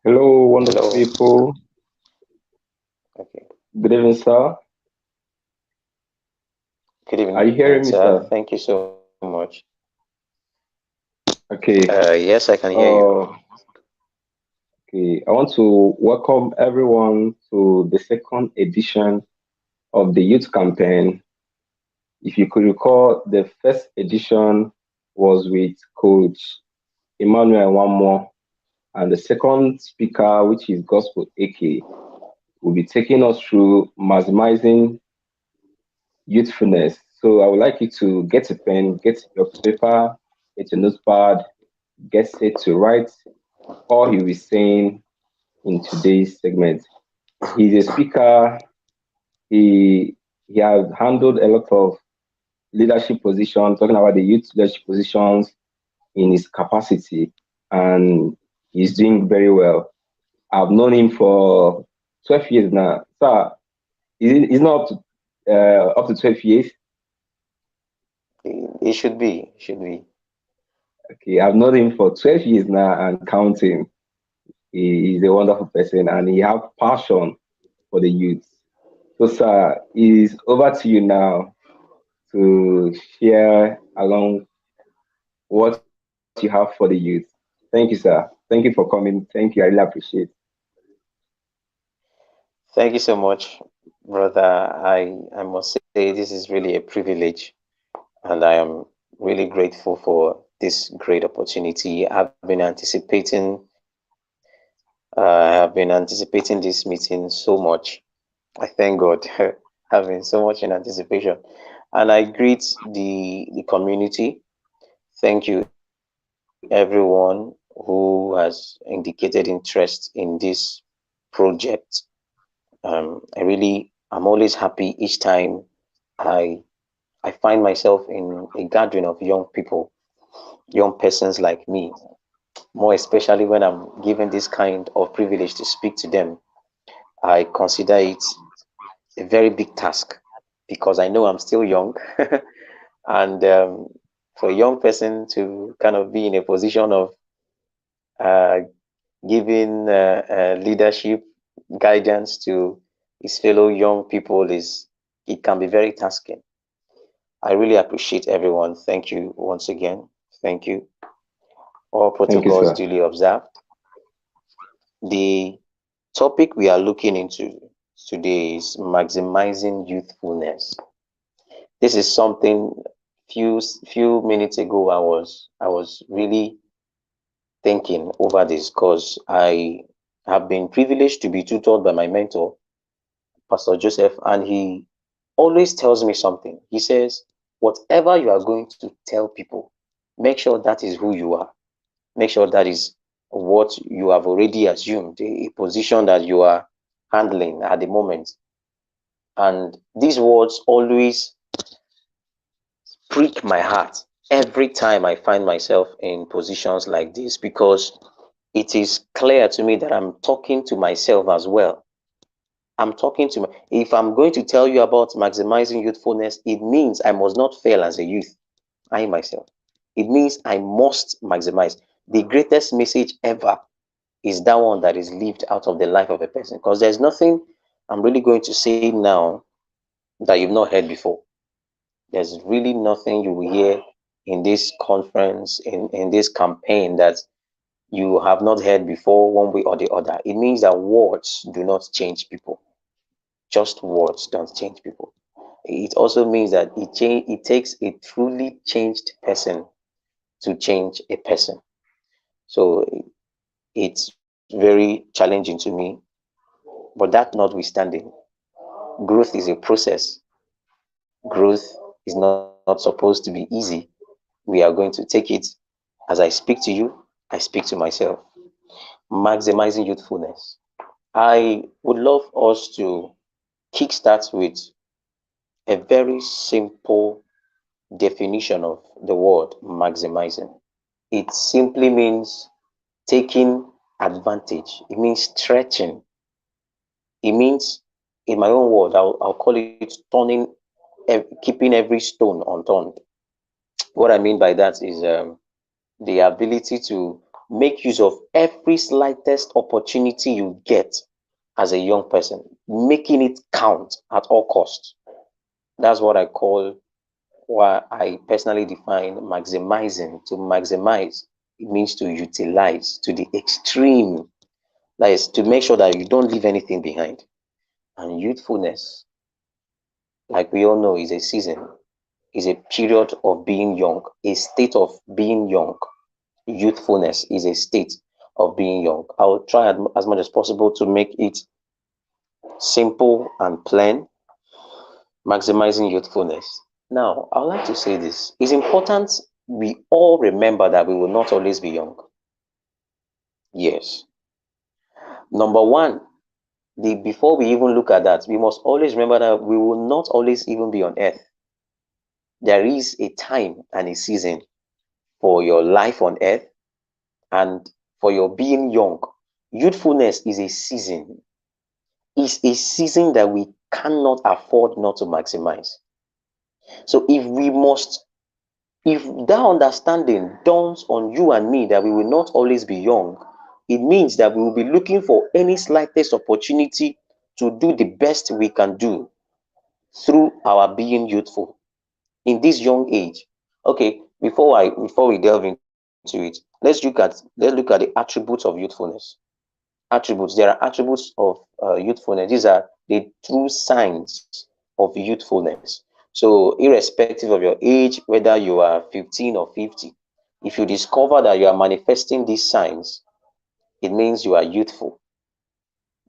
Hello, wonderful Hello. people. Okay. Good evening, sir. Good Are you evening, hearing me, sir. sir? Thank you so much. Okay. Yes, I can hear you. Uh, okay. I want to welcome everyone to the second edition of the youth campaign. If you could recall, the first edition was with Coach Emmanuel one more, and the second speaker, which is Gospel Eke, will be taking us through maximizing youthfulness. So I would like you to get a pen, get your paper, get your notepad, get set to write all he'll be saying in today's segment. He's a speaker. He has handled a lot of leadership positions, talking about the youth leadership positions in his capacity, and he's doing very well. I've known him for 12 years now. Sir, he's not up to 12 years. It should be. Should be. Okay, I've known him for 12 years now and counting. He's a wonderful person and he has passion for the youth. So, sir, it's over to you now to share along what you have for the youth. Thank you, sir. Thank you for coming. Thank you. I really appreciate. Thank you so much, brother. I must say this is really a privilege, and I am really grateful for this great opportunity. I have been anticipating this meeting so much. I thank God. I've been so much in anticipation, and I greet the community. Thank you, everyone who has indicated interest in this project. I'm always happy each time I I find myself in a gathering of young people, young persons like me. More especially when I'm given this kind of privilege to speak to them, I consider it a very big task because I know I'm still young, and for a young person to kind of be in a position of uh, giving leadership guidance to his fellow young people is it can be very tasking. I really appreciate everyone. Thank you once again. Thank you. All Thank you, protocols sir. duly observed. The topic we are looking into today is maximizing youthfulness. This is something few minutes ago I was really thinking over this because I have been privileged to be tutored by my mentor, Pastor Joseph, and he always tells me something. He says, whatever you are going to tell people, make sure that is who you are. Make sure that is what you have already assumed, a position that you are handling at the moment. And these words always prick my heart every time I find myself in positions like this because it is clear to me that I'm talking to myself as well. I'm talking to my, if I'm going to tell you about maximizing youthfulness, it means I must not fail as a youth. I myself. It means I must maximize. The greatest message ever is that one that is lived out of the life of a person. Because there's nothing I'm really going to say now that you've not heard before. There's really nothing you will hear in this conference, in this campaign that you have not heard before one way or the other. It means that words do not change people. Just words don't change people. It also means that it takes a truly changed person to change a person. So it's very challenging to me. But that notwithstanding, growth is a process. Growth is not supposed to be easy. We are going to take it as I speak to you, I speak to myself. Maximizing youthfulness. I would love us to kickstart with a very simple definition of the word maximizing. It simply means taking advantage, it means stretching, it means, in my own word, I'll call it turning, keeping every stone unturned. What I mean by that is the ability to make use of every slightest opportunity you get as a young person, making it count at all costs. That's what I call, what I personally define maximizing. To maximize, it means to utilize to the extreme. That is to make sure that you don't leave anything behind. And youthfulness, like we all know, is a season, is a period of being young, a state of being young. Youthfulness is a state of being young. I will try as much as possible to make it simple and plain, maximizing youthfulness. Now, I would like to say this. It's important we all remember that we will not always be young. Yes. Number one, before we even look at that, we must always remember that we will not always even be on earth. There is a time and a season for your life on earth and for your being young. Youthfulness is a season. It's a season that we cannot afford not to maximize. So if that understanding dawns on you and me that we will not always be young, it means that we will be looking for any slightest opportunity to do the best we can do through our being youthful in this young age. Okay, before we delve into it, let's look at the attributes of youthfulness. Attributes. There are attributes of youthfulness. These are the true signs of youthfulness. So, irrespective of your age, whether you are 15 or 50, if you discover that you are manifesting these signs, it means you are youthful.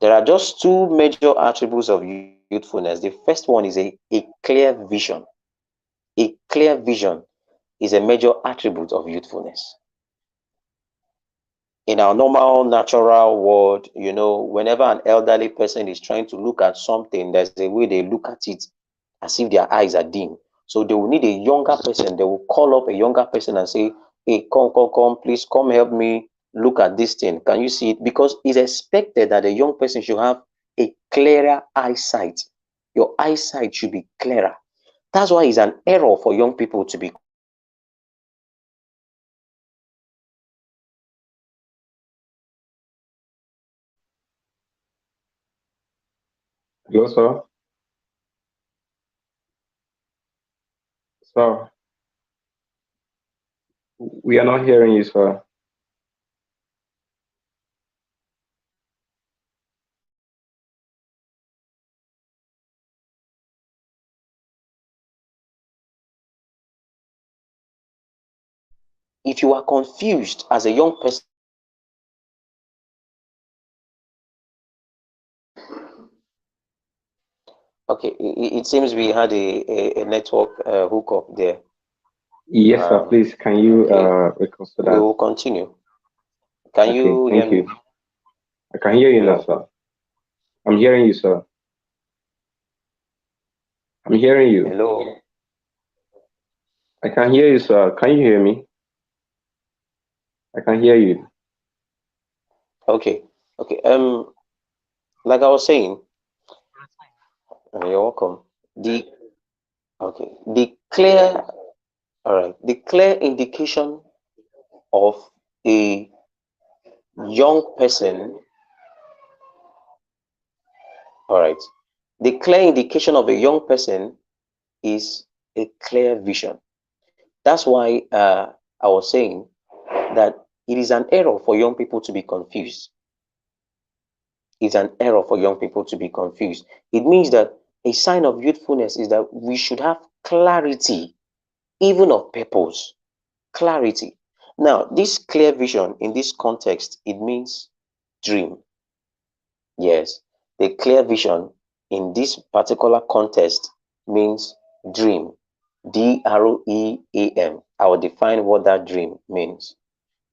There are just two major attributes of youthfulness. The first one is a clear vision. A clear vision is a major attribute of youthfulness. In our normal natural world, whenever an elderly person is trying to look at something, there's a way they look at it as if their eyes are dim. So they will need a younger person. They will call up a younger person and say, hey, come, please come help me look at this thing. Can you see it? Because it's expected that a young person should have a clearer eyesight. Your eyesight should be clearer. That's why it's an error for young people to be confused as a young person. Hello, sir. Sir, we are not hearing you, sir. If you are confused as a young person, okay, it seems we had a network hookup there. Yes, sir. Please, can you Okay, reconsider we that? will continue. Can Okay, you hear thank me? you. I can hear you now, Hello. sir. I'm hearing you, sir. I'm hearing you. Hello. I can hear you, sir. Can you hear me? I can hear you. Okay. Okay. Like I was saying, you're welcome. The okay, the clear, all right, the clear indication of a young person, all right, the clear indication of a young person is a clear vision. That's why I was saying that it is an error for young people to be confused. It's an error for young people to be confused. It means that a sign of youthfulness is that we should have clarity, even of purpose. Clarity. Now, this clear vision in this context, it means dream. Yes, the clear vision in this particular context means dream. DREAM. I will define what that dream means.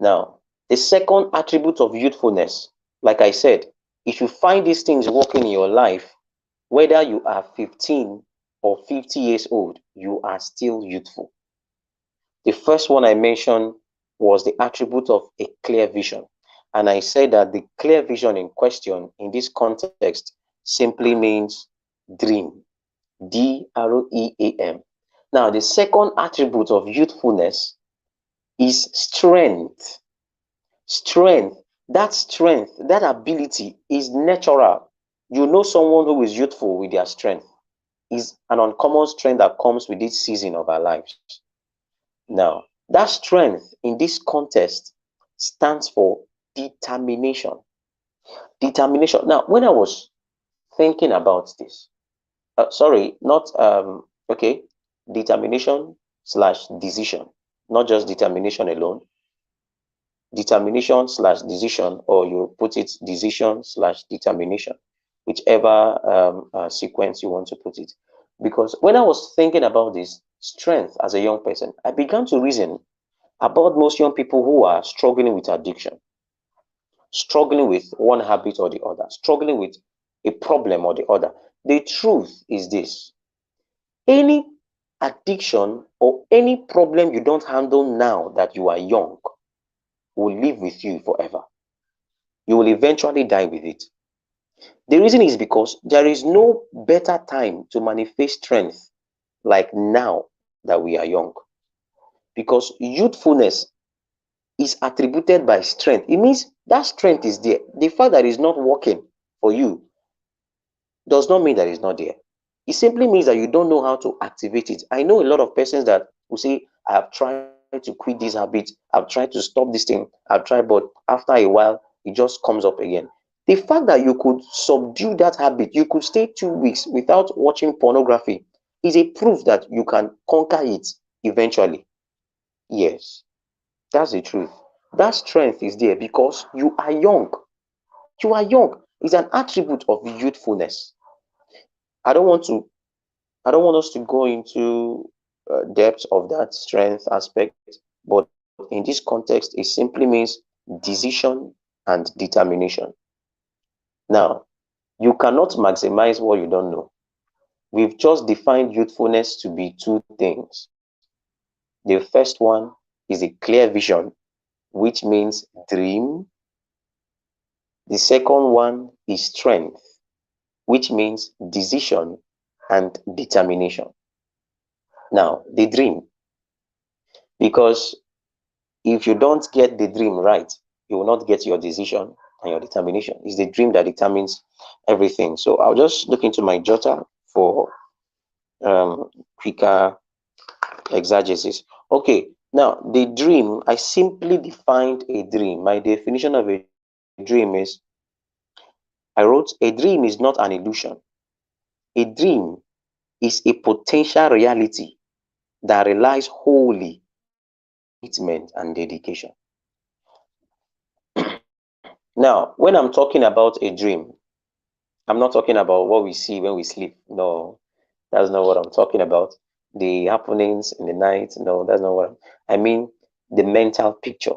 Now, the second attribute of youthfulness, like I said, if you find these things working in your life, whether you are 15 or 50 years old, you are still youthful. The first one I mentioned was the attribute of a clear vision. And I said that the clear vision in question in this context simply means dream. DREAM. Now, the second attribute of youthfulness is strength. Strength, that ability is natural. You know someone who is youthful with their strength is an uncommon strength that comes with this season of our lives. Now, that strength in this context stands for determination. Determination. Now, when I was thinking about this, sorry, not okay, determination slash decision, not just determination alone, determination slash decision, or you put it decision slash determination, whichever sequence you want to put it. Because when I was thinking about this strength as a young person, I began to reason about most young people who are struggling with addiction, struggling with one habit or the other, struggling with a problem or the other. The truth is this: any addiction or any problem you don't handle now that you are young will live with you forever. You will eventually die with it. The reason is because there is no better time to manifest strength like now that we are young. Because youthfulness is attributed by strength. It means that strength is there. The fact that it's not working for you does not mean that it's not there. It simply means that you don't know how to activate it. I know a lot of persons that will say, I have tried to quit this habit, I've tried to stop this thing, I've tried, but after a while, it just comes up again. The fact that you could subdue that habit, you could stay 2 weeks without watching pornography, is a proof that you can conquer it eventually. Yes, that's the truth. That strength is there because you are young. You are young. It's an attribute of youthfulness. I don't want to I don't want us to go into depth of that strength aspect, but in this context, it simply means decision and determination. Now, you cannot maximize what you don't know. We've just defined youthfulness to be two things. The first one is a clear vision, which means dream. The second one is strength, which means decision and determination. Now, the dream, because if you don't get the dream right, you will not get your decision and your determination. It's the dream that determines everything. So I'll just look into my jotter for quicker exegesis. Okay, now the dream, I simply defined a dream. My definition of a dream is, I wrote, a dream is not an illusion. A dream is a potential reality that relies wholly on commitment and dedication. Now, when I'm talking about a dream, I'm not talking about what we see when we sleep. No, that's not what I'm talking about. The happenings in the night. No, that's not what I mean. The mental picture.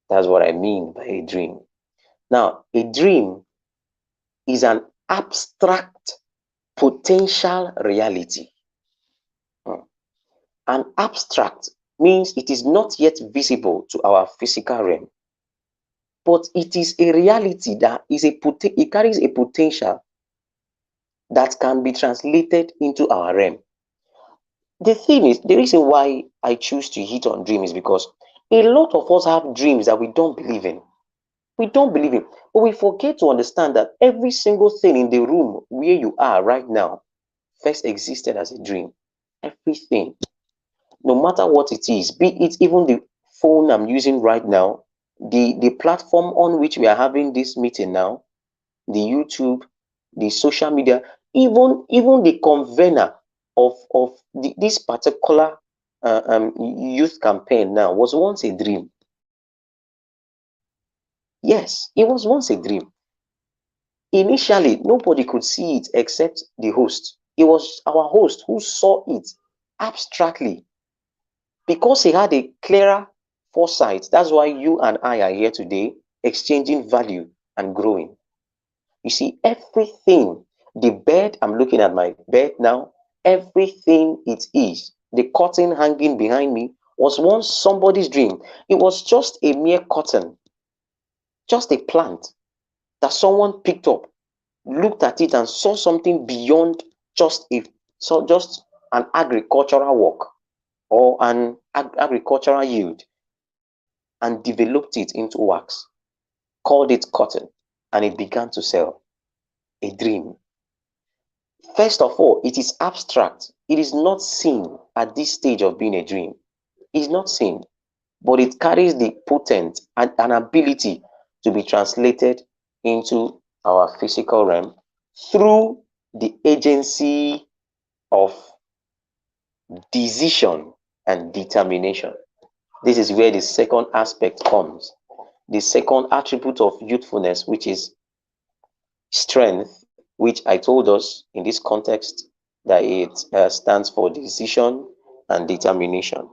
That's what I mean by a dream. Now, a dream is an abstract potential reality. Hmm. An abstract means it is not yet visible to our physical realm, but it is a reality that it carries a potential that can be translated into our realm. The thing is, the reason why I choose to hit on dream is because a lot of us have dreams that we don't believe in. We don't believe in, but we forget to understand that every single thing in the room where you are right now first existed as a dream. Everything, no matter what it is, be it even the phone I'm using right now, the platform on which we are having this meeting now, the YouTube, the social media, even the convener of this particular youth campaign now was once a dream. Yes, it was once a dream. Initially, nobody could see it except the host. It was our host who saw it abstractly because he had a clearer foresight. That's why you and I are here today, exchanging value and growing. You see, everything, the bed, I'm looking at my bed now, everything it is, the curtain hanging behind me was once somebody's dream. It was just a mere curtain, just a plant that someone picked up, looked at it and saw something beyond just an agricultural work or an agricultural yield. and developed it into wax, called it cotton, and it began to sell. A dream. First of all, it is abstract. It is not seen at this stage of being a dream. It is not seen, but it carries the potent and an ability to be translated into our physical realm through the agency of decision and determination. This is where the second aspect comes. The second attribute of youthfulness, which is strength, which I told us in this context that it stands for decision and determination.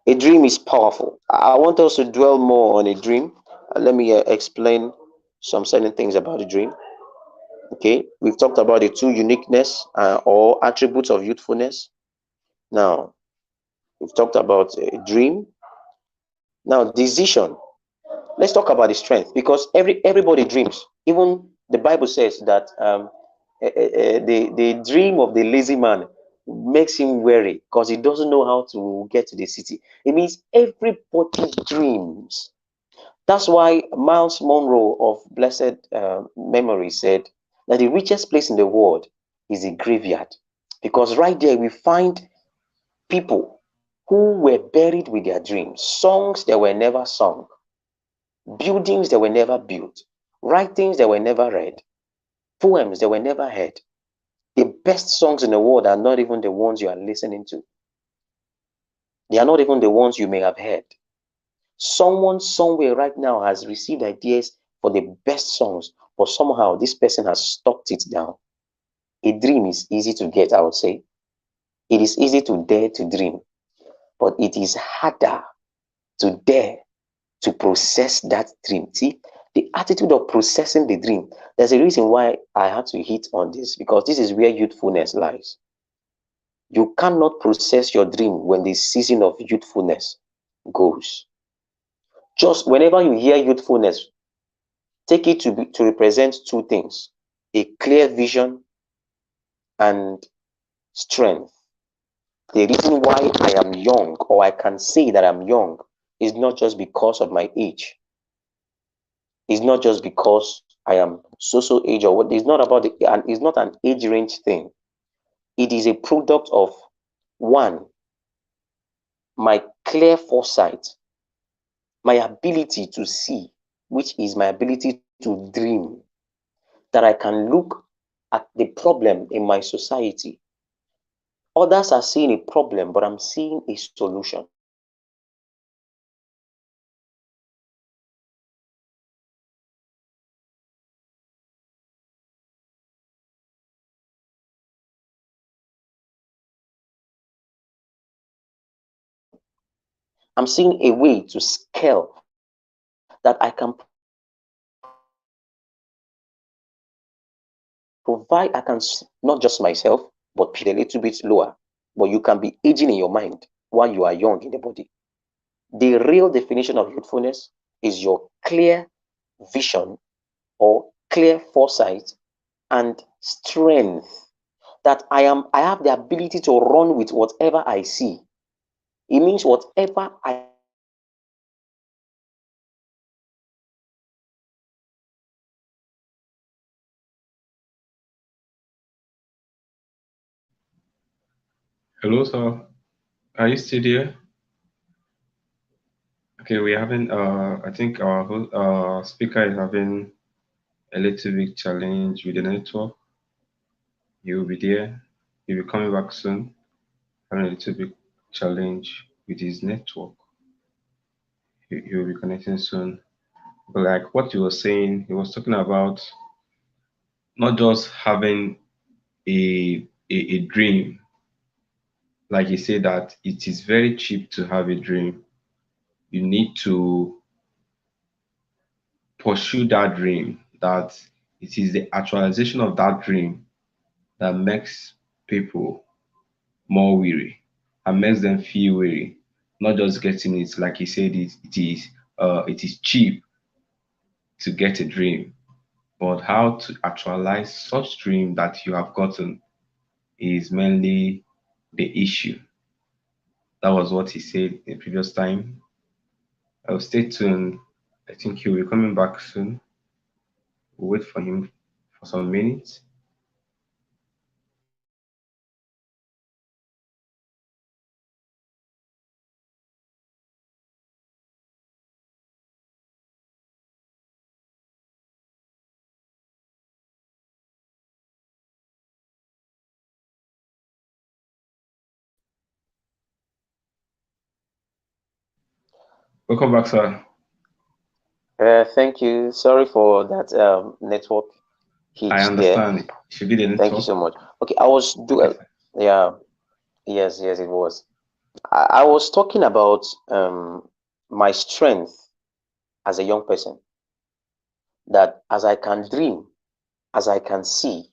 A dream is powerful. I want us to dwell more on a dream. Let me explain some certain things about the dream. Okay, we've talked about the two uniqueness or attributes of youthfulness. Now, we've talked about a dream. Now, decision. Let's talk about the strength, because everybody dreams. Even the Bible says that the dream of the lazy man makes him weary because he doesn't know how to get to the city. It means everybody dreams. That's why Miles Monroe of blessed memory said that the richest place in the world is a graveyard, because right there we find people who were buried with their dreams, songs that were never sung, buildings that were never built, writings that were never read, poems that were never heard. The best songs in the world are not even the ones you are listening to. They are not even the ones you may have heard. Someone somewhere right now has received ideas for the best songs, but somehow this person has stopped it down. A dream is easy to get, I would say. It is easy to dare to dream, but it is harder to dare to process that dream. See, the attitude of processing the dream. There's a reason why I had to hit on this, because this is where youthfulness lies. You cannot process your dream when the season of youthfulness goes. Just whenever you hear youthfulness, take it to represent two things: a clear vision and strength. The reason why I am young, or I can say that I'm young, is not just because of my age. It's not just because I am so age or what. It's not about and it's not an age range thing. It is a product of one, my clear foresight, my ability to see, which is my ability to dream, that I can look at the problem in my society. Others are seeing a problem, but I'm seeing a solution. I'm seeing a way to scale that I can provide. I can not just myself, but people a little bit lower. But you can be aging in your mind while you are young in the body. The real definition of youthfulness is your clear vision or clear foresight and strength, that I have the ability to run with whatever I see. It means whatever I see in my society, whatever I see in my community, whatever I see in my neighborhood, I can run with it. Hello, sir. Are you still there? Okay, we're having, I think our speaker is having a little bit challenge with the network. He will be there. He'll be coming back soon. Having a little bit challenge with his network. He will be connecting soon. But like what you were saying, he was talking about not just having a dream. Like he said that it is very cheap to have a dream. You need to pursue that dream, that it is the actualization of that dream that makes people more weary and makes them feel weary, not just getting it. Like he said, it is cheap to get a dream, but how to actualize such dream that you have gotten is mainly the issue. That was what he said the previous time. I'll stay tuned. I think he'll be coming back soon. We'll wait for him for some minutes. Welcome back, sir. Thank you. Sorry for that network I hitch there. understand. It should be the Thank you network. so much. Okay, I was Okay, do sir. yeah, yes, it was. I was talking about my strength as a young person, that as I can dream, as I can see,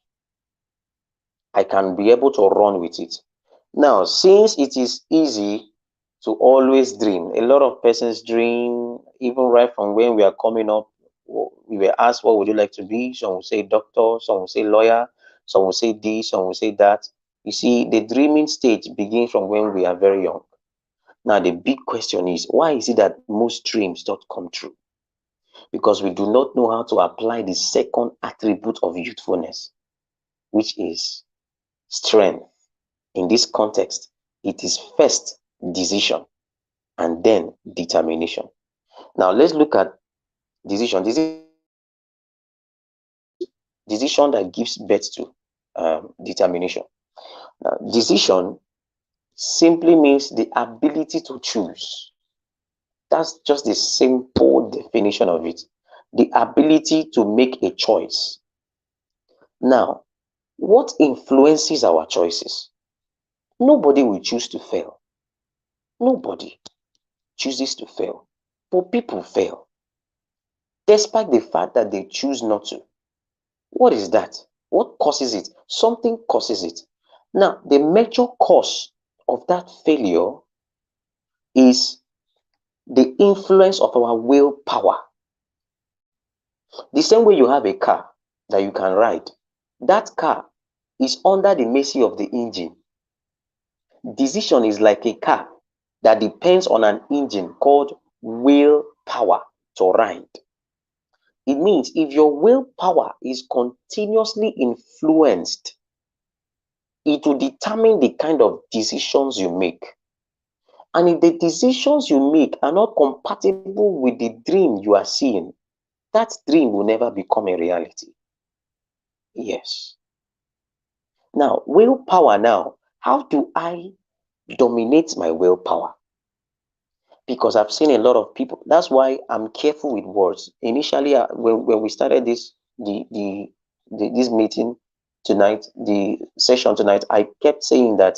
I can be able to run with it. Now, since it is easy to always dream, a lot of persons dream, even right from when we are coming up. We were asked, what would you like to be? Some will say doctor, some will say lawyer, some will say this, some will say that. You see, the dreaming stage begins from when we are very young. Now, the big question is, why is it that most dreams don't come true? Because we do not know how to apply the second attribute of youthfulness, which is strength. In this context, it is first decision and then determination. Now, let's look at decision. Decision that gives birth to determination. Now, decision simply means the ability to choose. That's just the simple definition of it. The ability to make a choice. Now, what influences our choices? Nobody will choose to fail. Nobody chooses to fail. But people fail, despite the fact that they choose not to. What is that? What causes it? Something causes it. Now, the major cause of that failure is the influence of our willpower. The same way you have a car that you can ride, that car is under the mercy of the engine. Decision is like a car that depends on an engine called willpower to ride. It means if your willpower is continuously influenced, it will determine the kind of decisions you make. And if the decisions you make are not compatible with the dream you are seeing, that dream will never become a reality. Yes. Now, willpower now. How do I dominate my willpower? Because I've seen a lot of people. That's why I'm careful with words. Initially, when we started this meeting tonight, the session tonight, I kept saying that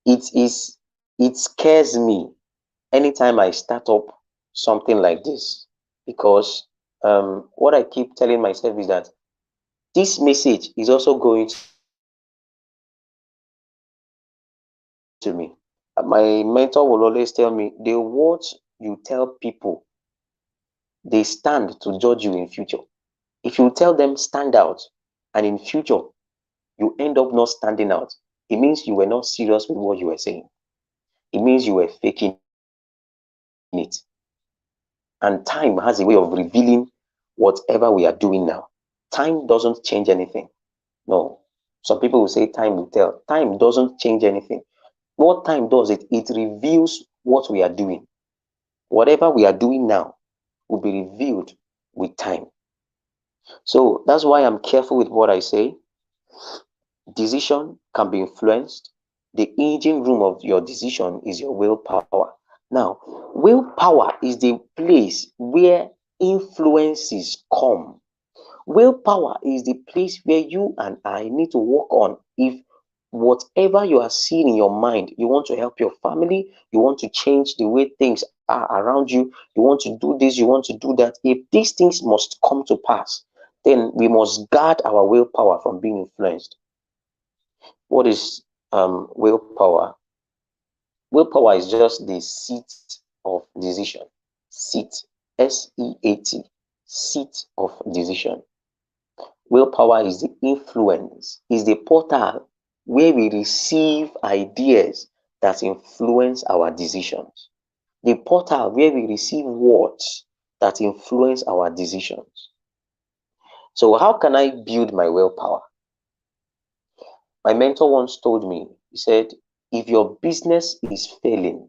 it is it scares me anytime I start up something like this, because what I keep telling myself is that this message is also going to me. My mentor will always tell me the words you tell people, they stand to judge you in future. If you tell them stand out and in future you end up not standing out, it means you were not serious with what you were saying. It means you were faking it. And time has a way of revealing whatever we are doing now. Time doesn't change anything. No. Some people will say time will tell. Time doesn't change anything. What time does, it reveals what we are doing. Whatever we are doing now will be revealed with time. So that's why I'm careful with what I say. Decision can be influenced. The engine room of your decision is your willpower. Now, willpower is the place where influences come. Willpower is the place where you and I need to work on. If whatever you are seeing in your mind, you want to help your family, you want to change the way things are around you want to do this, you want to do that. If these things must come to pass, then we must guard our willpower from being influenced. What is willpower? Willpower is just the seat of decision. Seat. SEAT. Seat of decision. Willpower is the influence, is the portal where we receive ideas that influence our decisions. the portal where we receive words that influence our decisions. So, how can I build my willpower? My mentor once told me, he said, if your business is failing,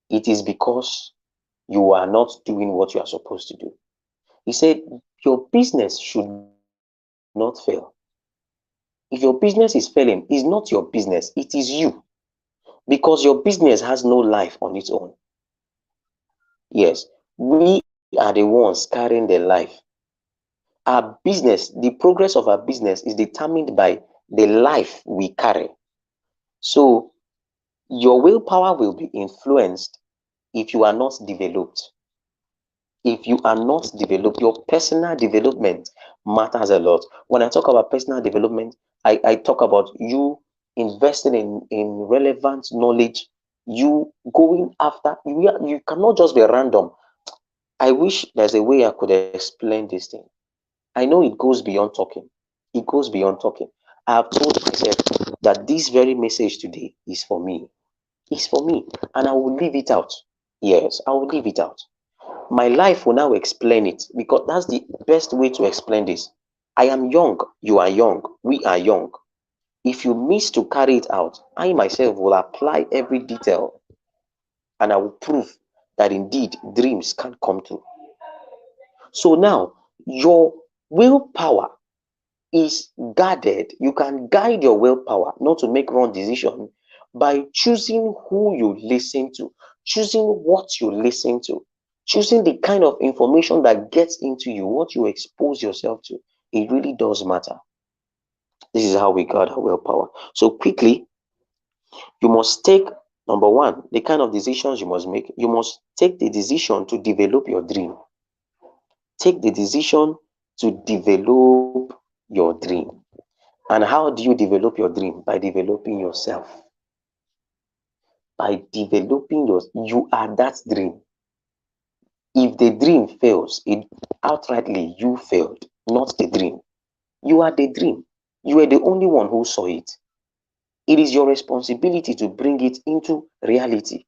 it is because you are not doing what you are supposed to do. He said, your business should not fail. If your business is failing, it's not your business, it is you. Because your business has no life on its own. Yes, we are the ones carrying the life. Our business, the progress of our business is determined by the life we carry. So your willpower will be influenced if you are not developed. If you are not developed, your personal development matters a lot. When I talk about personal development, I talk about you investing in relevant knowledge, you going after, you cannot just be random. I wish there's a way I could explain this thing. I know it goes beyond talking. It goes beyond talking. I have told myself that this very message today is for me. It's for me. And I will leave it out. Yes, I will leave it out. My life will now explain it because that's the best way to explain this. I am young, you are young, we are young. If you miss to carry it out, I myself will apply every detail and I will prove that indeed dreams can come true. So now, your willpower is guarded. You can guide your willpower not to make wrong decision by choosing who you listen to, choosing what you listen to, choosing the kind of information that gets into you, what you expose yourself to. It really does matter. This is how we guard our willpower. So quickly, you must take number one, the kind of decisions you must make. You must take the decision to develop your dream. Take the decision to develop your dream. And how do you develop your dream? By developing yourself. By developing you are that dream. If the dream fails, it outrightly you failed, not the dream. You are the dream. You are the only one who saw it. It is your responsibility to bring it into reality.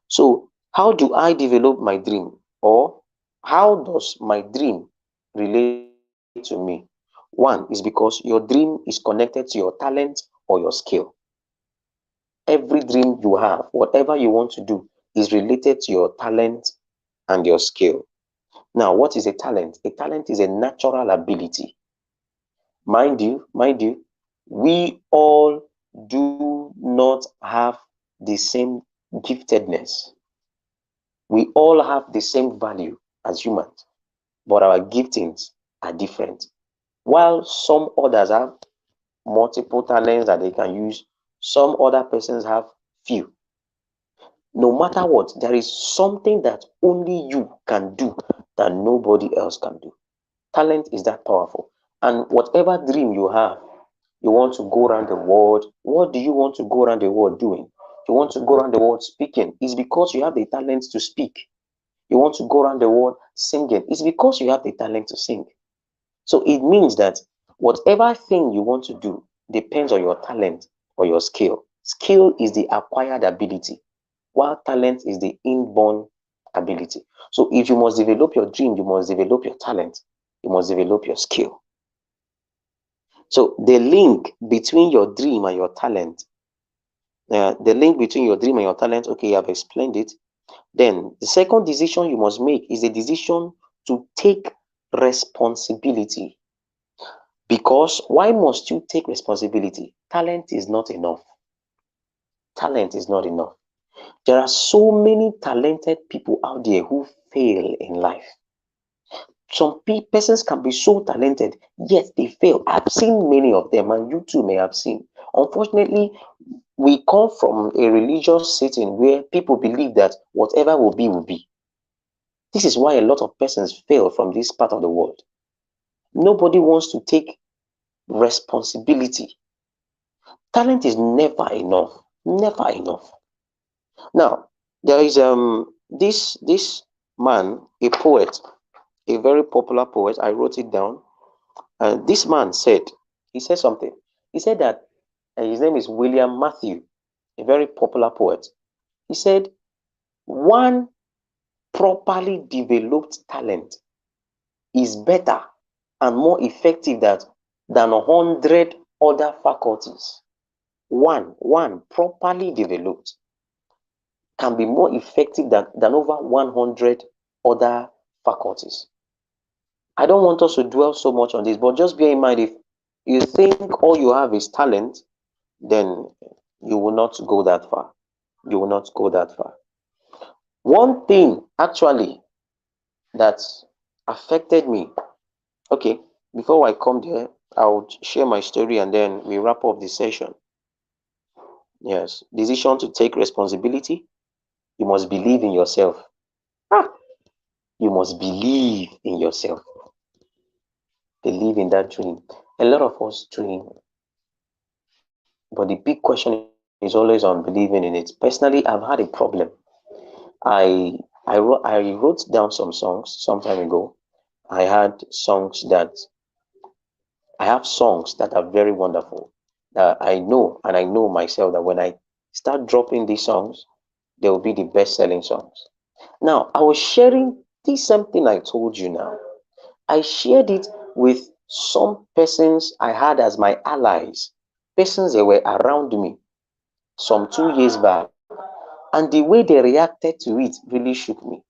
So, how do I develop my dream? Or how does my dream relate to me? One is because your dream is connected to your talent or your skill. Every dream you have, whatever you want to do, is related to your talent and your skill. Now, what is a talent? A talent is a natural ability. Mind you, we all do not have the same giftedness. We all have the same value as humans, but our giftings are different. While some others have multiple talents that they can use, some other persons have few. No matter what, there is something that only you can do that nobody else can do. Talent is that powerful. And whatever dream you have, you want to go around the world. What do you want to go around the world doing? You want to go around the world speaking. It's because you have the talent to speak. You want to go around the world singing. It's because you have the talent to sing. So it means that whatever thing you want to do depends on your talent or your skill. Skill is the acquired ability, while talent is the inborn ability. So if you must develop your dream, you must develop your talent, you must develop your skill. So the link between your dream and your talent, okay, I've explained it. Then the second decision you must make is a decision to take responsibility. Because why must you take responsibility? Talent is not enough. Talent is not enough. There are so many talented people out there who fail in life. Some persons can be so talented, yet they fail. I've seen many of them, and you too may have seen. Unfortunately, we come from a religious setting where people believe that whatever will be, will be. This is why a lot of persons fail from this part of the world. Nobody wants to take responsibility. Talent is never enough. Never enough. Now, there is this man, a poet, a very popular poet. I wrote it down. And this man said, he said something. He said that his name is William Matthew, a very popular poet. He said, one properly developed talent is better and more effective than 100 other faculties. One properly developed can be more effective than over 100 other faculties. I don't want us to dwell so much on this, but just bear in mind, if you think all you have is talent, then you will not go that far. You will not go that far. One thing actually that affected me, okay, before I come there, I'll share my story and then we wrap up the session. Yes, decision to take responsibility. You must believe in yourself. Ah, you must believe in yourself. Believe in that dream. A lot of us dream, but the big question is always on believing in it. Personally, I've had a problem. I wrote down some songs some time ago. I had songs that I have songs that are very wonderful. That I know, and I know myself that when I start dropping these songs, they will be the best-selling songs. Now, I was sharing this same thing I told you now. I shared it with some persons I had as my allies, persons that were around me some 2 years back, and the way they reacted to it really shook me.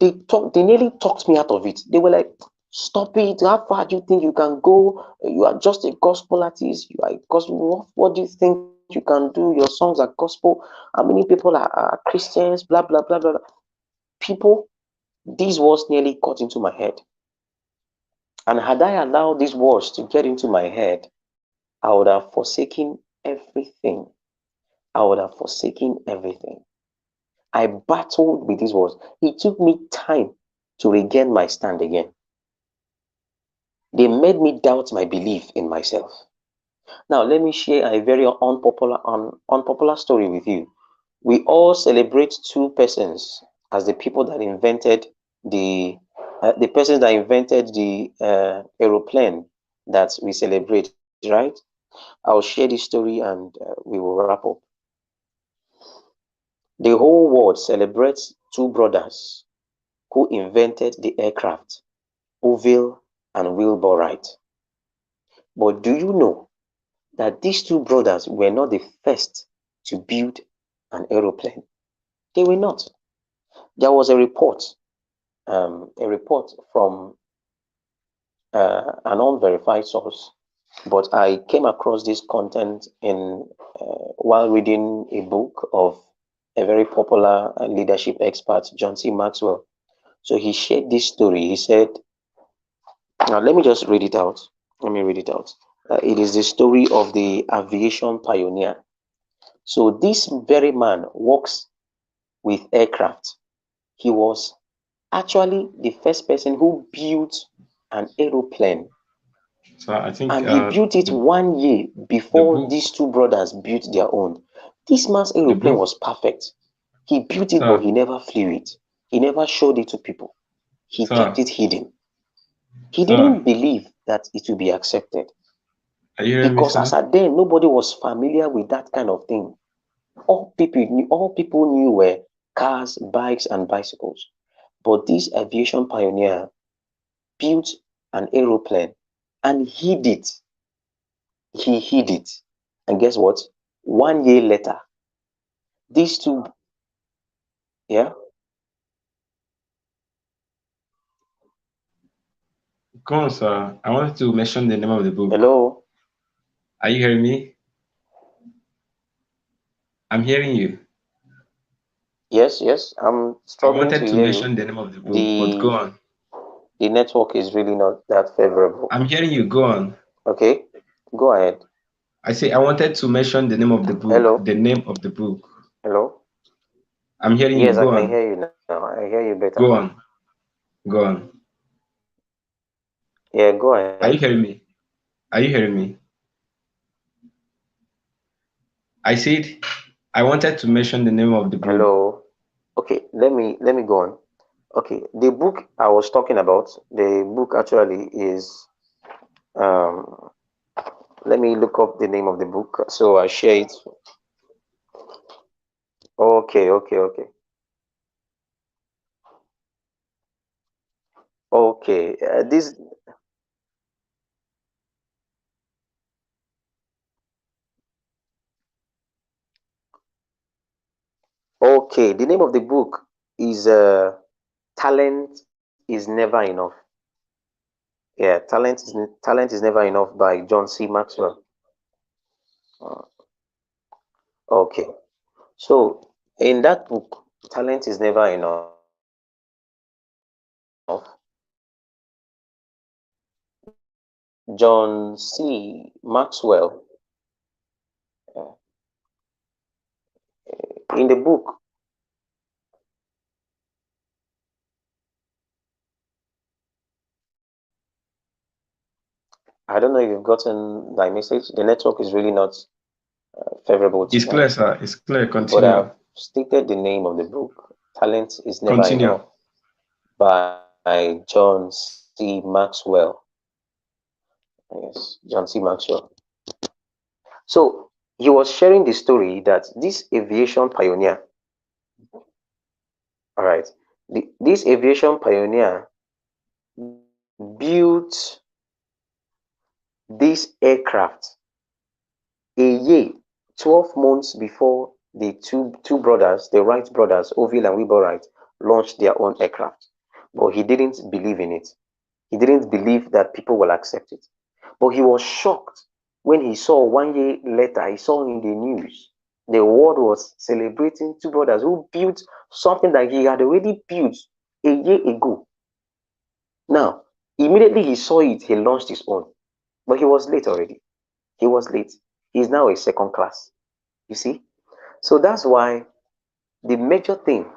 They nearly talked me out of it. They were like, "Stop it! How far do you think you can go? You are just a gospel artist. You are a gospel. What do you think you can do? Your songs are gospel. How many people are Christians? Blah blah blah blah." People, these words nearly got into my head. And had I allowed these words to get into my head, I would have forsaken everything. I would have forsaken everything. I battled with these words. It took me time to regain my stand again. They made me doubt my belief in myself. Now, let me share a very unpopular story with you. We all celebrate two persons as the people that invented the persons that invented the aeroplane that we celebrate, right? I'll share this story and we will wrap up. The whole world celebrates two brothers who invented the aircraft, Orville and Wilbur Wright. But do you know that these two brothers were not the first to build an aeroplane? They were not. There was a report from an unverified source, but I came across this content in while reading a book of a very popular leadership expert, John C. Maxwell. So he shared this story. He said, now let me just read it out. Let me read it out. It is the story of the aviation pioneer. So this very man works with aircraft. He was actually the first person who built an aeroplane, So I think and he built it 1 year the before book, these two brothers built their own. This man's the aeroplane book, was perfect. He built it, but sir, he never flew it. He never showed it to people. He kept sir, it hidden. He sir, didn't believe that it would be accepted are you hearing me, because as sir? at then nobody was familiar with that kind of thing. All people knew were cars, bikes, and bicycles. But this aviation pioneer built an aeroplane and hid it. He hid it. And guess what? 1 year later, these two, yeah, Go on, sir. I wanted to mention the name of the book. hello, Are you hearing me? I'm hearing you. yes, I'm I struggling wanted to to hear you. mention the name of the book, but go The on. the network is really not that favorable. I'm hearing you. Go on. Okay, go ahead. I say I wanted to mention the name of the book. Hello, The name of the book. hello. I'm hearing you. Yes, I Go can on. hear you now. I hear you better now. Go on. Go on. Yeah, go ahead. Are you hearing me? Are you hearing me? I said I wanted to mention the name of the book. Hello. Okay, let me go on. Okay, the book I was talking about, the book actually is um let me look up the name of the book so I share it. Okay, okay, okay. Okay. This okay. The name of the book is Talent is Never Enough. Yeah, Talent is Never Enough by John C. Maxwell. Uh, Okay. So in that book, Talent is Never Enough, John C. Maxwell, uh, in the book, I don't know if you've gotten my message. The network is really not favorable It's clear, tonight, sir. It's clear. but Continue. I've stated the name of the book, Talent is Never Continue. Enough, by John C. Maxwell. Yes, John C. Maxwell. So he was sharing the story that this aviation pioneer, all right, this aviation pioneer built this aircraft a year, 12 months before the two brothers, the Wright brothers, Orville and Wilbur Wright, launched their own aircraft. But he didn't believe in it. He didn't believe that people will accept it. But he was shocked when he saw 1 year later, he saw in the news, the world was celebrating two brothers who built something that he had already built a year ago. Now, immediately he saw it, he launched his own. But he was late already. He was late. He's now a second class. You see? So that's why the major thing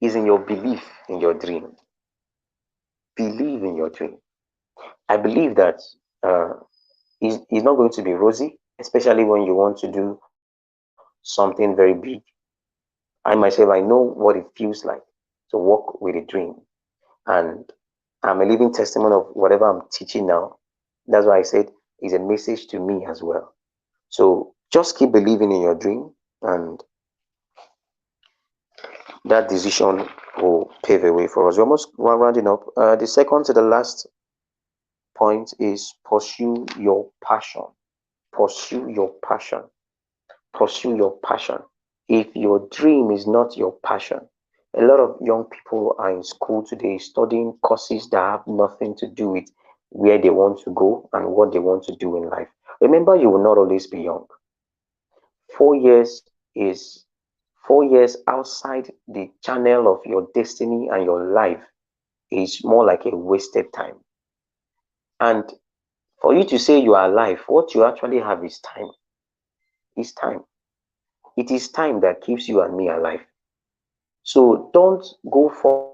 is in your belief in your dream. Believe in your dream. I believe that uh, it's not going to be rosy, especially when you want to do something very big. I myself, I know what it feels like to walk with a dream. And I'm a living testimony of whatever I'm teaching now. That's why I said it's a message to me as well. So just keep believing in your dream, and that decision will pave a way for us. We're almost rounding up. The second to the last point is pursue your passion. Pursue your passion. Pursue your passion. If your dream is not your passion, a lot of young people are in school today studying courses that have nothing to do with where they want to go and what they want to do in life. Remember, you will not always be young. 4 years is 4 years outside the channel of your destiny and your life is more like a wasted time. And for you to say you are alive, what you actually have is time. Is time. It is time that keeps you and me alive. So don't go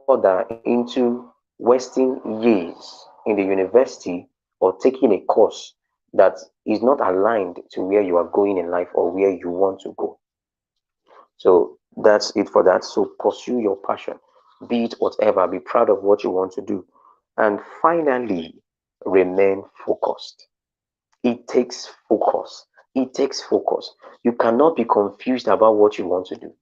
further into wasting years in the university or taking a course that is not aligned to where you are going in life or where you want to go. So that's it for that. So pursue your passion, be it whatever, be proud of what you want to do. And finally, remain focused. It takes focus. It takes focus. You cannot be confused about what you want to do.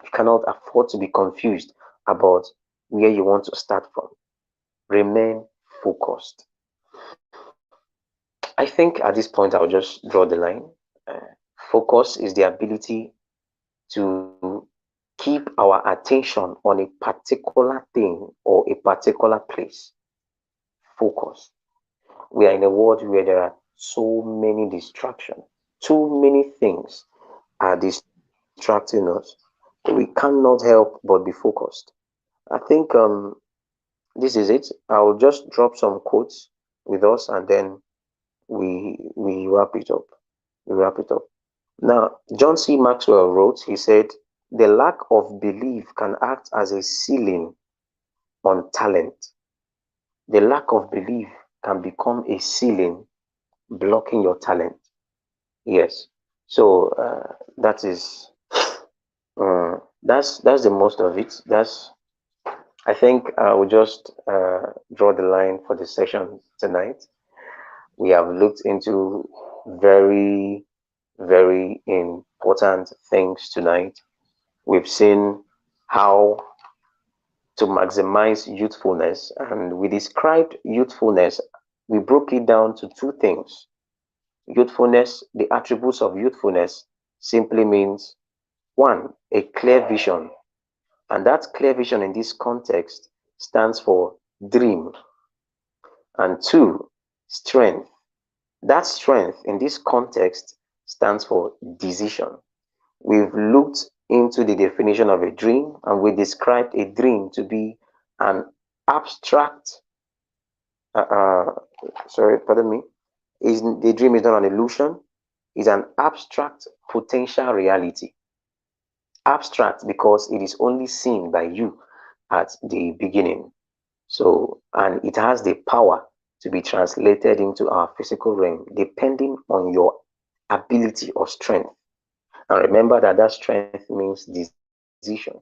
You cannot afford to be confused about where you want to start from. Remain focused. I think at this point, I'll just draw the line. Uh, Focus is the ability to keep our attention on a particular thing or a particular place. Focus. We are in a world where there are so many distractions, too many things are distracting us. We cannot help but be focused. I think this is it. I'll just drop some quotes with us, and then we wrap it up. We wrap it up. Now, John C. Maxwell wrote, he said, the lack of belief can act as a ceiling on talent. The lack of belief can become a ceiling blocking your talent. Yes. So that is that's the most of it. That's I think I will just draw the line for the session tonight. We have looked into very very important things tonight. We've seen how to maximize youthfulness, and we described youthfulness. We broke it down to two things. Youthfulness, the attributes of youthfulness simply means one, a clear vision. And that clear vision in this context stands for dream. And two, strength. That strength in this context stands for decision. We've looked into the definition of a dream, and we described a dream to be an abstract, uh, uh, sorry, pardon me, is the dream is not an illusion, is an abstract potential reality. Abstract because it is only seen by you at the beginning. So, and it has the power to be translated into our physical realm depending on your ability or strength. And remember that that strength means decision.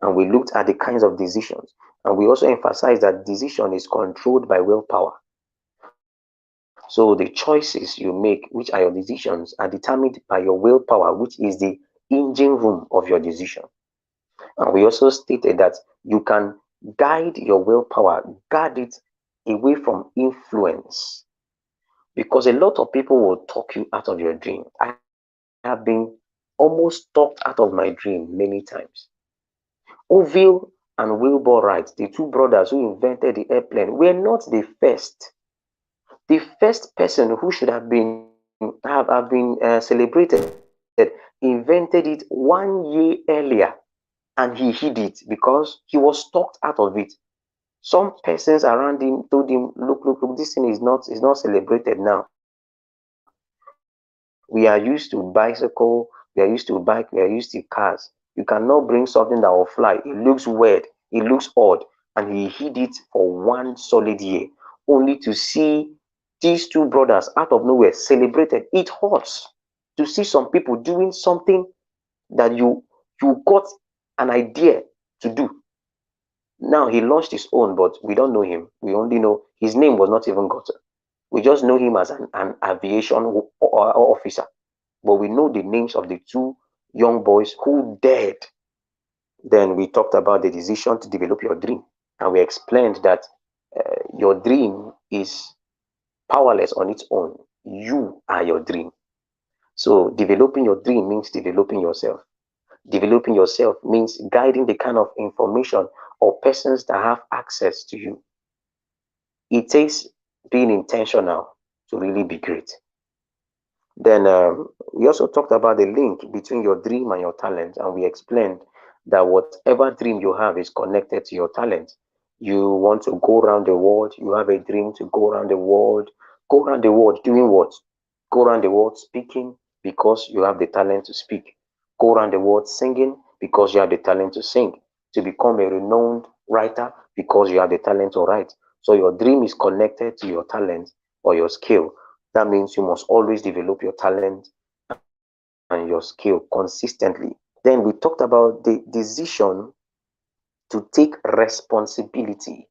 And we looked at the kinds of decisions. And we also emphasized that decision is controlled by willpower. So the choices you make, which are your decisions, are determined by your willpower, which is the engine room of your decision. And we also stated that you can guide your willpower, guard it away from influence. Because a lot of people will talk you out of your dream. I have been almost talked out of my dream many times. Orville and Wilbur Wright, the two brothers who invented the airplane, were not the first. The first person who should have been celebrated invented it 1 year earlier, and he hid it because he was talked out of it. Some persons around him told him, look, this thing is not celebrated now. We are used to bicycle, we are used to bike, we are used to cars. You cannot bring something that will fly. It looks weird, it looks odd. And he hid it for 1 solid year, only to see these two brothers out of nowhere celebrated. It hurts to see some people doing something that you got an idea to do. Now he launched his own, but we don't know him. We only know his name was not even gotten. We just know him as an aviation officer. But we know the names of the two young boys who dared. Then we talked about the decision to develop your dream. And we explained that your dream is powerless on its own. You are your dream. So developing your dream means developing yourself. Developing yourself means guiding the kind of information or persons that have access to you. It takes being intentional to really be great. Then we also talked about the link between your dream and your talent, and we explained that whatever dream you have is connected to your talent. You want to go around the world, you have a dream to go around the world. Go around the world doing what? Go around the world speaking because you have the talent to speak. Go around the world singing because you have the talent to sing. To become a renowned writer because you have the talent to write. So your dream is connected to your talent or your skill. That means you must always develop your talent and your skill consistently. Then we talked about the decision to take responsibility.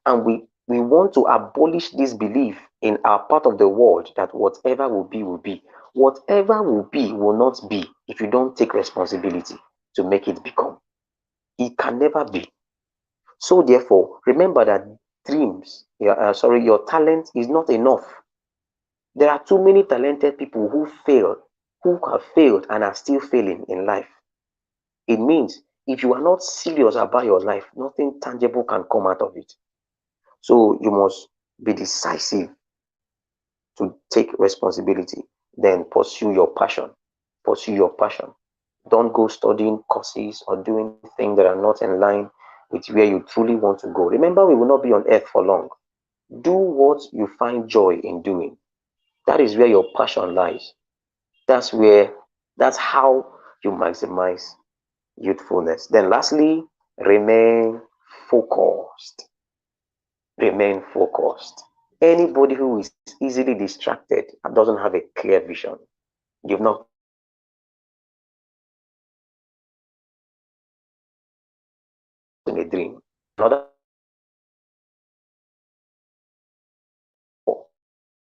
And we want to abolish this belief in our part of the world that whatever will be, will be. Whatever will be will not be if you don't take responsibility to make it become. It can never be. So therefore, remember that your talent is not enough. There are too many talented people who have failed and are still failing in life. It means if you are not serious about your life, nothing tangible can come out of it. So you must be decisive to take responsibility. Then pursue your passion. Pursue your passion. Don't go studying courses or doing things that are not in line with where you truly want to go. Remember, we will not be on earth for long. Do what you find joy in doing. That is where your passion lies. That's where, that's how you maximize youthfulness. Then lastly, remain focused. Remain focused. Anybody who is easily distracted and doesn't have a clear vision, you've not gotten a dream. Another person who is easily distracted and doesn't have a clear vision,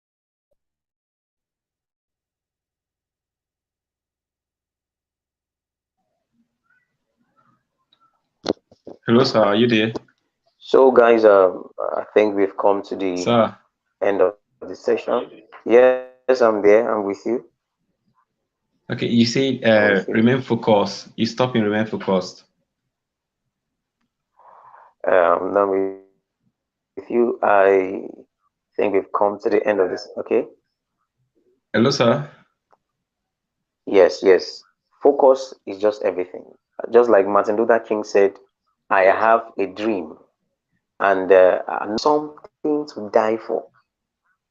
you've not gotten a dream. Hello, sir. Are you there? So, guys, I think we've come to the Sir. end of the session. Yes, I'm there. I'm with you. Okay, you say I'm with you. remain focused. You stop in remain focused. I'm with you. I think we've come to the end of this. Okay. Hello, sir. Yes, yes. Focus is just everything. Just like Martin Luther King said, I have a dream and something to die for.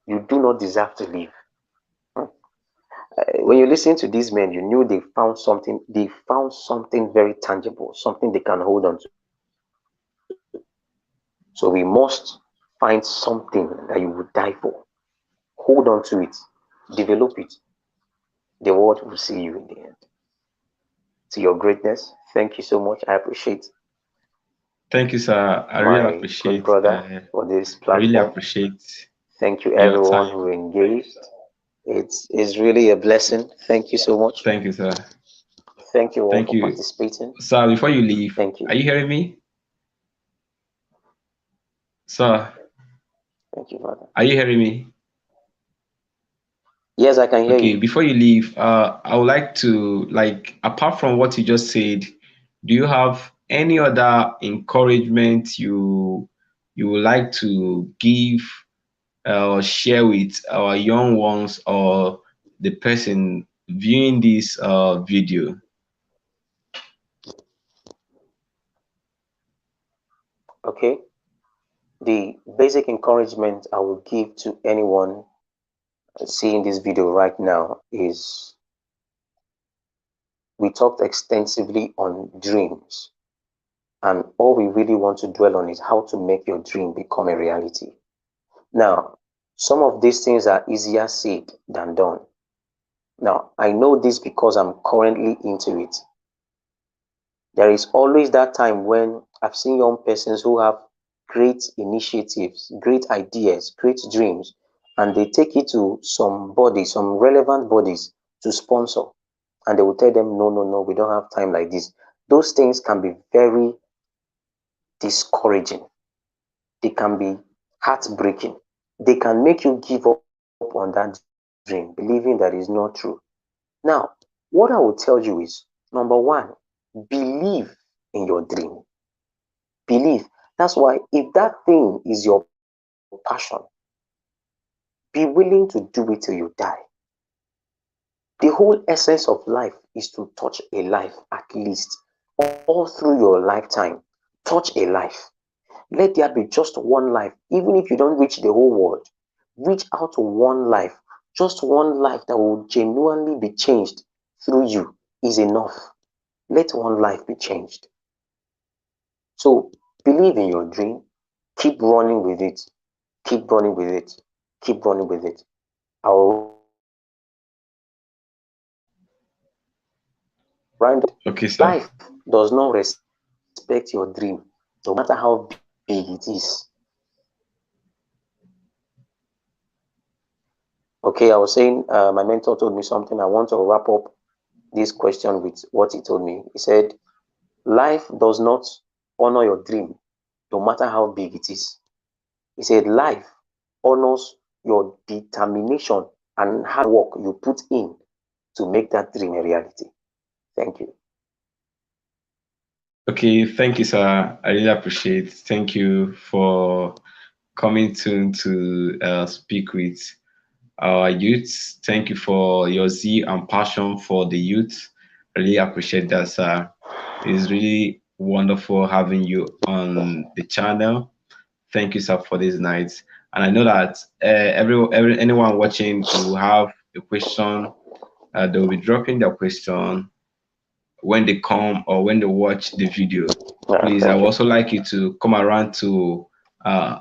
You do not deserve to live. When you listen to these men, you knew they found something very tangible, something they can hold on to. So we must find something that you would die for. Hold on to it, develop it. The world will see you in the end. To your greatness, thank you so much. I appreciate Thank you, sir. I really my good appreciate. brother for this I really platform. appreciate Thank you, your everyone time. who engaged. It's really a blessing. Thank you so much. Thank you, sir. Thank you all Thank for you, participating. sir. Before you leave, Thank are you. you hearing me, sir? Thank you, brother. Are you hearing me? Yes, I can hear Okay, you. before you leave, I would like to, like, apart from what you just said, do you have any other encouragement you would like to give or share with our young ones or the person viewing this video? Okay. The basic encouragement I will give to anyone seeing this video right now is we talked extensively on dreams, and all we really want to dwell on is how to make your dream become a reality. Now, some of these things are easier said than done. Now, I know this because I'm currently into it. There is always that time when I've seen young persons who have great initiatives, great ideas, great dreams, and they take it to some bodies, some relevant bodies to sponsor. And they will tell them, no, no, no, we don't have time like this. Those things can be very discouraging. They can be heartbreaking. They can make you give up on that dream, believing that is not true. Now, what I will tell you is number one, believe in your dream. Believe. That's why if that thing is your passion, be willing to do it till you die. The whole essence of life is to touch a life at least all through your lifetime. Touch a life. Let there be just one life, even if you don't reach the whole world. Reach out to one life, just one life that will genuinely be changed through you is enough. Let one life be changed. So believe in your dream, keep running with it, keep running with it, keep running with it. I'll round up by saying life Okay, sir. does not respect your dream, no matter how big it is. Okay, I was saying my mentor told me something. I want to wrap up this question with what he told me. He said, life does not honor your dream, no matter how big it is. He said, life honors your determination and hard work you put in to make that dream a reality. Thank you. Okay, thank you, sir. I really appreciate. Thank you for coming to speak with our youth. Thank you for your zeal and passion for the youth. Really appreciate that, sir. It's really wonderful having you on the channel. Thank you, sir, for this night. And I know that anyone watching will have a question. They will be dropping their question when they come or when they watch the video. Please, I Thank would you. also like you to come around to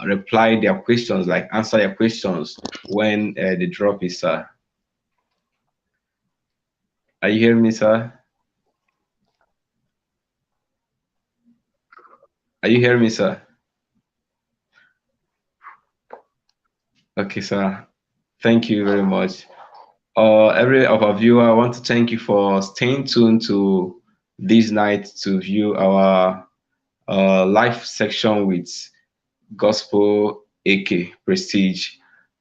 reply their questions, like answer their questions when they drop it, sir. Are you hearing me, sir? Are you hearing me, sir? Okay, sir. Thank you very much. Every of our viewer, I want to thank you for staying tuned to this night to view our live section with Gospel Eke Prestige.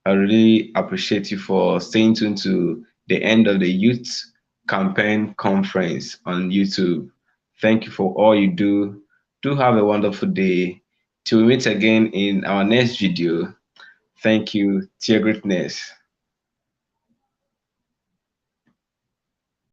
I really appreciate you for staying tuned to the end of the Youth Campaign Conference on YouTube. Thank you for all you do. Do have a wonderful day. Till we meet again in our next video. Thank you. To your greatness.